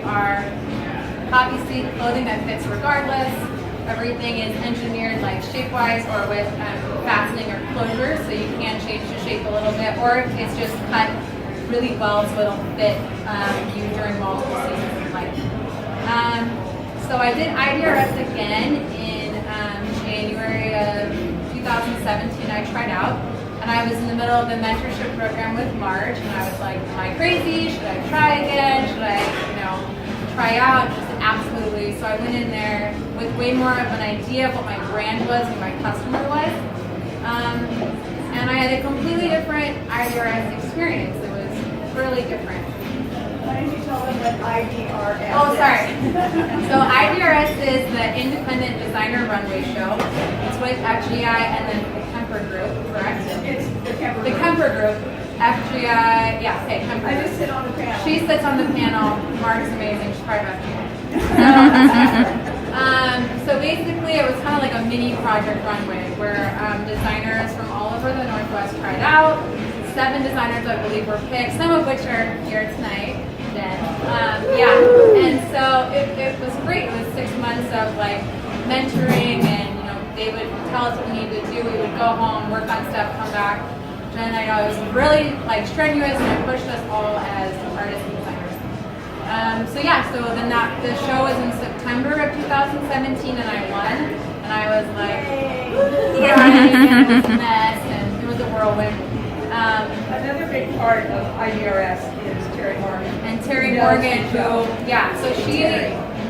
are poppy seed clothing that fits regardless. Everything is engineered like shape-wise or with fastening or closure, so you can change the shape a little bit, or it's just cut really well so it'll fit you during multiple seasons of life. So I did IDRS again in January of 2017. I tried out, and I was in the middle of the mentorship program with Marge, and I was like, am I crazy? Should I try again? Should I, try out? Just absolutely. So I went in there with way more of an idea of what my brand was and my customer was. And I had a completely different IDRS experience. It was really different. Why don't you tell them what IDRS is? Oh, sorry. So IDRS is the Independent Designer Runway Show. It's with FGI and then the Kemper Group, correct? It's the Kemper The Group. Kemper Group. FGI, yeah, okay, Kemper I Group. just sit on the panel. She sits on the panel. Mark's amazing. She's probably about to So basically, it was kind of like a mini project runway where designers from all over the Northwest tried out. 7 designers, I believe, were picked, some of which are here tonight. And so it was great. It was 6 months of like mentoring, and they would tell us what we needed to do. We would go home, work on stuff, come back. And I know it was really like strenuous, and it pushed us all as artists and designers. So then the show was in September of 2017, and I won. And I was like, crying, and it was a mess, and it was a whirlwind. Another big part of IDRS is Terry Morgan. And Terry Morgan, so she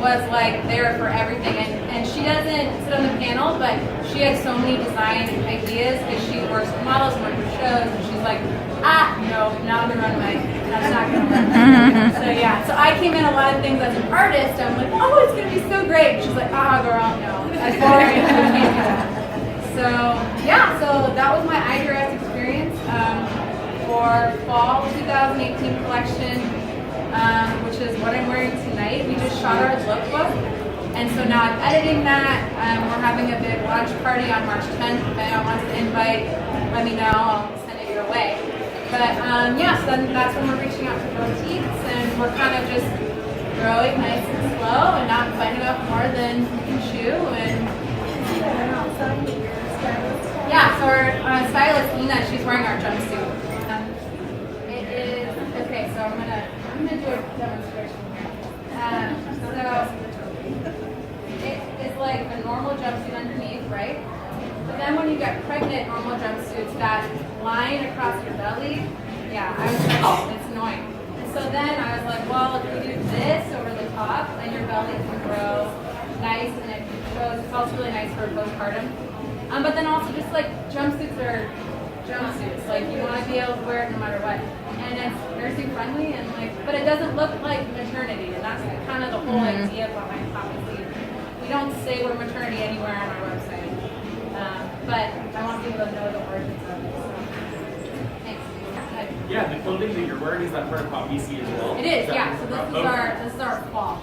was like there for everything, and she doesn't sit on the panel, but she has so many design ideas because she works with models and works with shows, and she's like, no, not on the runway. That's not going to work. So I came in a lot of things as an artist. I'm like, oh, it's going to be so great. She's like, girl, no. That's boring. So that was my IDRS experience for fall 2018 collection, which is what I'm wearing tonight. We just shot our lookbook, and so now I'm editing that. We're having a big launch party on March 10th. If anyone wants to invite, let me know. I'll send it your way. But so then that's when we're reaching out to boutiques, and we're kind of just growing nice and slow and not biting off more than we can chew. And so our stylist Ina, she's wearing our jumpsuit. It is okay. So I'm gonna do a demonstration here. It is like a normal jumpsuit underneath, right? But then when you get pregnant, normal jumpsuits, that line across your belly, I was like, it's annoying. And so then I was like, well, if you do this over the top, then your belly can grow nice, and it feels really nice for postpartum. But then also just like jumpsuits are jumpsuits. Like you want to be able to wear it no matter what. And it's nursing friendly, and but it doesn't look like maternity, and that's kind of the whole idea behind Poppy Seed. We don't say we're maternity anywhere on our website, but I want people to know the origins of it. So. Thanks. Yeah, the clothing that you're wearing, is that part of Poppy Seed as well? It is, yeah. So this is our fall.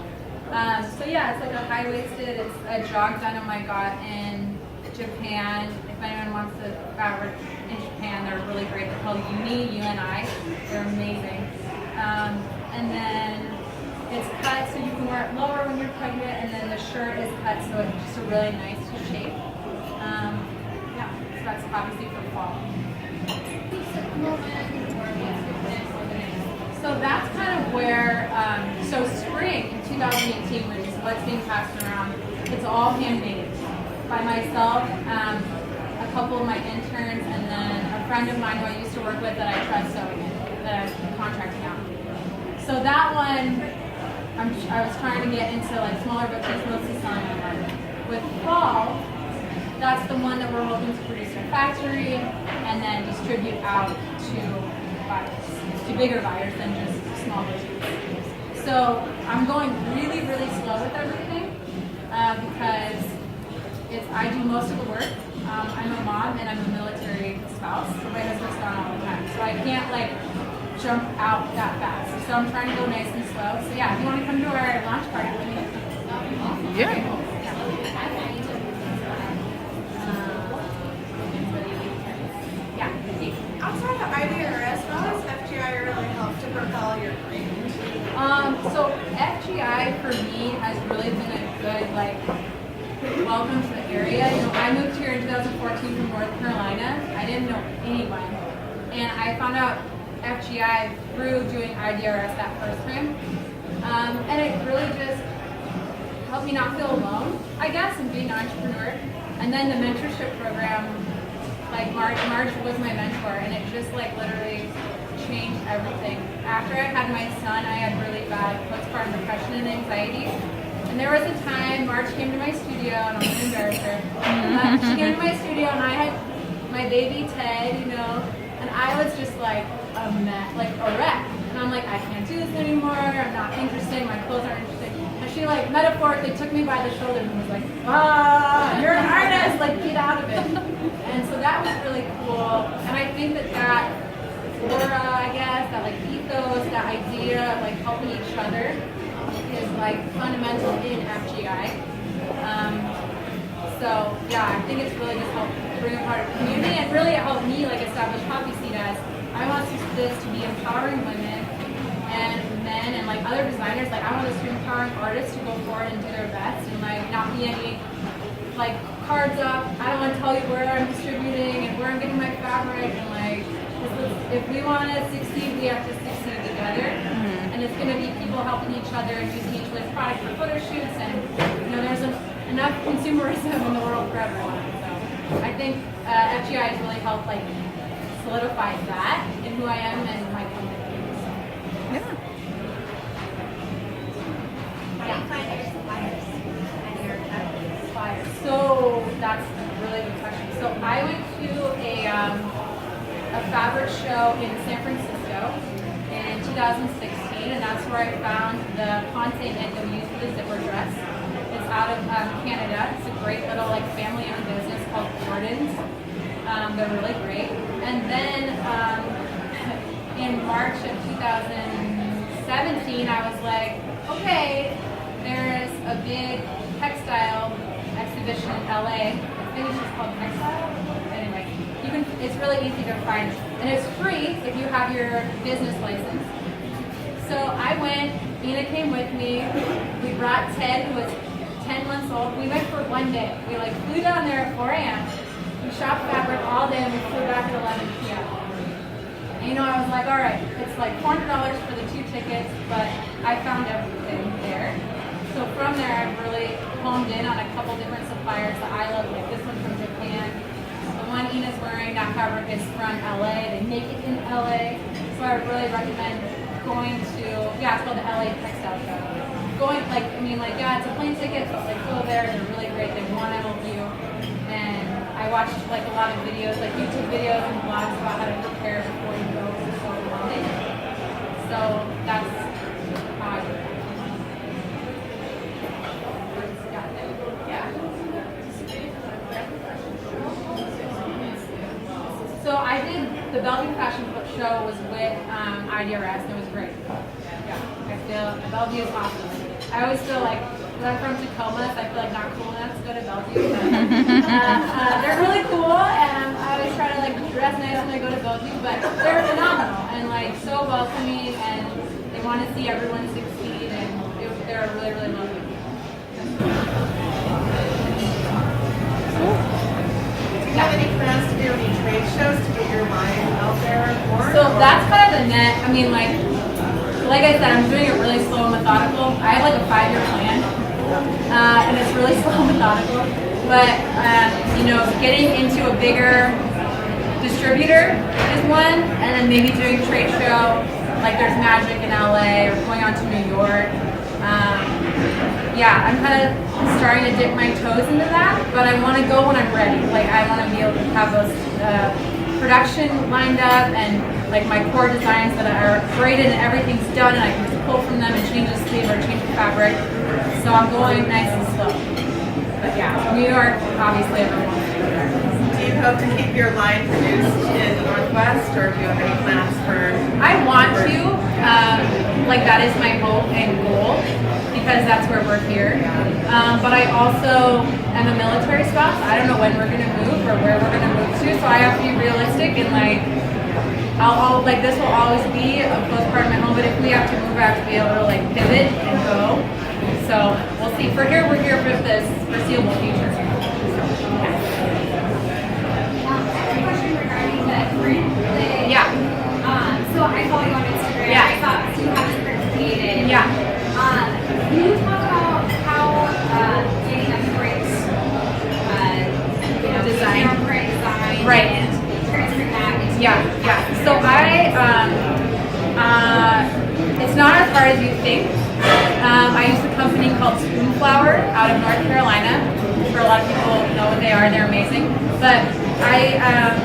It's like a high-waisted. It's a jog denim I got in Japan. If anyone wants the fabric in Japan, they're really great. They're called UNI. They're amazing. And then it's cut so you can wear it lower when you're pregnant, and then the shirt is cut so it's just a really nice shape. So that's obviously for fall. So that's kind of where, so spring in 2018, which is what's being passed around, it's all handmade by myself, a couple of my interns, and then a friend of mine who I used to work with that I trust sewing in, that I'm contracting out. So that one, I was trying to get into like smaller boutiques, mostly selling online. With fall, that's the one that we're hoping to produce in a factory and then distribute out to buyers, to bigger buyers than just small boutiques. So I'm going really, really slow with everything because I do most of the work. I'm a mom and I'm a military spouse. So my husband's gone all the time, so I can't jump out that fast. So I'm trying to go nice and slow. So if you want to come to our launch party with me, that'll be awesome. Yeah. Outside of IDRS, how does FGI really help to propel your brand? So FGI FGI for me has really been a good like welcome to the area. You know, I moved here in 2014 from North Carolina. I didn't know anyone, and I found out FGI through doing IDRS that first time, and it really just helped me not feel alone, I guess, in being an entrepreneur. And then the mentorship program, like Marge was my mentor, and it just like literally changed everything. After I had my son, I had really bad postpartum depression and anxiety. And there was a time Marge came to my studio, and I'm going to embarrass her. She came to my studio, and I had my baby Ted, you know, and I was just like a mess, like a wreck. And I'm like, I can't do this anymore. I'm not interested. My clothes aren't interesting. And she like metaphorically took me by the shoulders and was like, ah, you're an artist. Like, get out of it. And so that was really cool. And I think that aura, I guess, that like ethos, that idea of like helping each other is like fundamental in FGI. So yeah, I think it's really just helped bring apart the community, and really it helped me like establish Poppy Seed as I want this to be empowering women and men and like other designers. Like I want this to be empowering artists to go forward and do their best and like not be any like cards up. I don't want to tell you where I'm distributing and where I'm getting my fabric, and like if we want to succeed, we have to succeed together. And it's going to be people helping each other and using each other's product for photo shoots, and you know there's enough consumerism in the world for everyone. So I think FGI has really helped like solidify that in who I am and my company. So. Yeah. How do you find your suppliers and your Suppliers. So that's a really good question. So I went to a fabric show in San Francisco in 2016, and that's where I found the Ponte knit that we use for the zipper dress. It's out of Canada. It's a great little like family-owned business called Gordon's. They're really great. And then in March of 2017, I was like, okay, there's a big textile exhibition in LA. I think it's just called Textile. Anyway, it's really easy to find, and it's free if you have your business license. So I went, Ina came with me, we brought Ted, who was 10 months old. We went for one day. We like flew down there at 4 a.m. We shopped fabric all day, and we flew back at 11 p.m. And you know, I was like, all right, it's like $400 for the 2 tickets, but I found everything there. So from there, I've really honed in on a couple different suppliers that I love, like this one from Japan. The one Ina's wearing, that fabric is from LA. They make it in LA. So I would really recommend going to, yeah, it's called the LA Textile Show. Going, like, I mean, like, yeah, it's a plane ticket, but like, go there, they're really great, they want to help you. And I watched like a lot of videos, like YouTube videos and blogs about how to prepare before you go to London. So that's how I do it. Yeah. So I did the Bellevue Fashion Show was with IDRS, and it was great. Yeah, I feel Bellevue is awesome. I always feel like, because I'm from Tacoma, so I feel like not cool enough to go to Bellevue. But, they're really cool, and I always try to like dress nice when I go to Bellevue, but they're phenomenal and like so welcoming, and they want to see everyone succeed, and they're really, really lovely. Do you have any plans to do any trade shows to get your line out there more? So that's kind of the net. I mean, like I said, I'm doing it really slow and methodical. I have like a 5-year plan, and it's really slow and methodical. But you know, getting into a bigger distributor is one, and then maybe doing a trade show, like there's Magic in LA, or going on to New York. Yeah, I'm kind of starting to dip my toes into that, but I want to go when I'm ready. Like I want to be able to have those production lined up, and like my core designs that are braided and everything's done, and I can just pull from them and change the sleeve or change the fabric. So I'm going nice and slow. But yeah, New York, obviously everyone. Do you hope to keep your line produced in the Northwest, or do you have any plans for? I want to, like that is my hope and goal, because that's where we're here. But I also am a military spouse. I don't know when we're gonna move or where we're gonna move to, so I have to be realistic, and like I'll like this will always be a close part of my home. But if we have to move, I have to be able to like pivot and go. see. For here, we're here for this foreseeable future. I have a question regarding the print thing. Yeah. So I follow you on Instagram. Yeah. I thought you have this print created. Yeah. Can you talk about how getting a print, Design. print design, Right. and transferring that into Yeah. So it's not as hard as you think. I use a company called Spoonflower out of North Carolina. I'm sure a lot of people know what they are. They're amazing. But I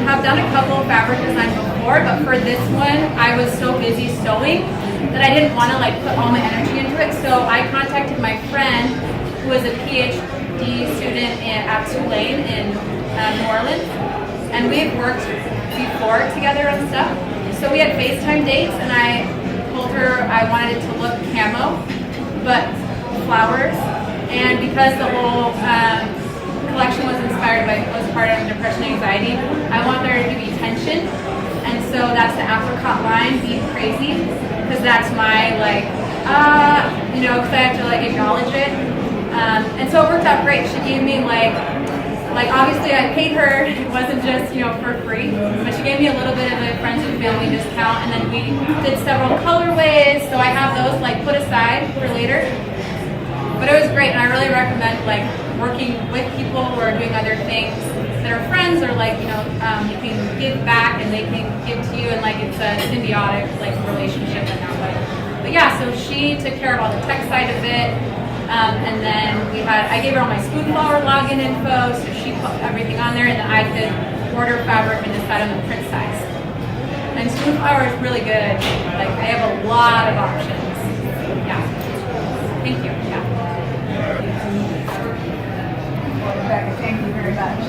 have done a couple of fabric designs before, but for this one, I was so busy sewing that I didn't want to like put all my energy into it. So I contacted my friend who is a PhD student at Tulane in New Orleans, and we had worked before together on stuff. So we had FaceTime dates, and I told her I wanted it to look camo, but flowers. And because the whole collection was inspired by postpartum depression anxiety, I want there to be tension. And so that's the apricot line, Be Crazy, because that's my because I have to like acknowledge it. And so it worked out great. She gave me like obviously I paid her, it wasn't just, for free, but she gave me a little bit of a friends and family discount, and then we did several colorways, so I have those put aside for later. But it was great, and I really recommend working with people who are doing other things that are friends, or you can give back and they can give to you, and it's a symbiotic relationship in that way. But yeah, so she took care of all the tech side of it. And then I gave her all my Spoonflower login info, so she put everything on there, and then I could order fabric and decide on the print size. And Spoonflower is really good. They have a lot of options. Yeah. Thank you. Yeah. Rebecca, thank you very much.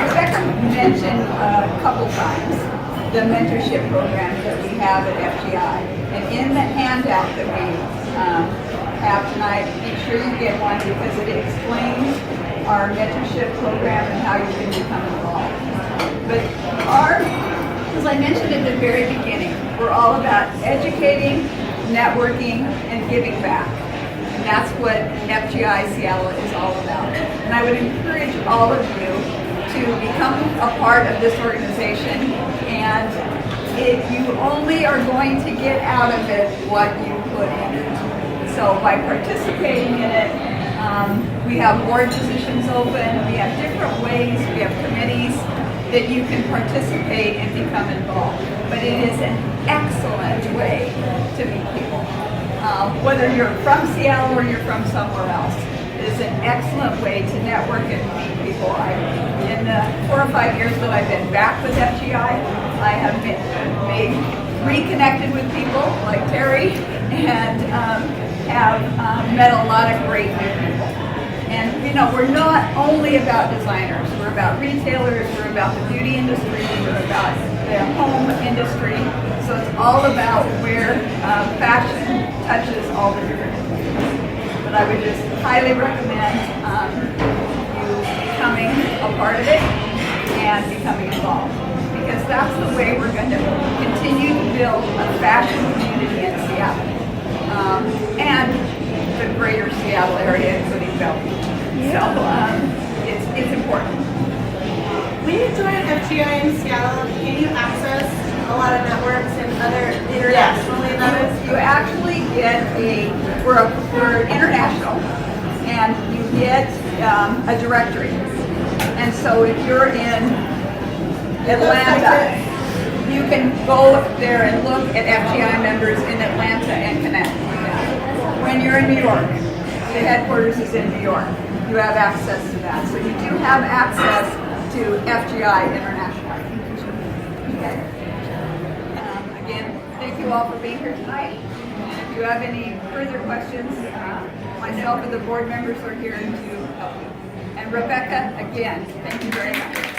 Rebecca mentioned a couple times the mentorship program that we have at FGI. And in the handout that we have tonight, make sure you get one because it explains our mentorship program and how you can become involved. But as I mentioned at the very beginning, we're all about educating, networking, and giving back. And that's what FGI Seattle is all about. And I would encourage all of you to become a part of this organization, and you only are going to get out of it what you put in it. So by participating in it, we have board positions open, we have different ways, we have committees that you can participate and become involved. But it is an excellent way to meet people. Whether you're from Seattle or you're from somewhere else, it is an excellent way to network and meet people. In the 4 or 5 years that I've been back with FGI, I have reconnected with people like Terry, and have met a lot of great new people. And we're not only about designers, we're about retailers, we're about the beauty industry, we're about the home industry. So it's all about where fashion touches all the different industries. But I would just highly recommend you becoming a part of it and becoming involved, because that's the way we're going to continue to build a fashion community in Seattle and the greater Seattle area, including Bellevue. So it's important. When you join FGI in Seattle, can you access a lot of networks and other internationally and others? You actually get we're international, and you get a directory. And so if you're in Atlanta, you can go there and look at FGI members in Atlanta and connect. When you're in New York, the headquarters is in New York. You have access to that. So you do have access to FGI internationally. Okay. Again, thank you all for being here tonight. And if you have any further questions, myself and the board members are here to help you. And Rebecca, again, thank you very much.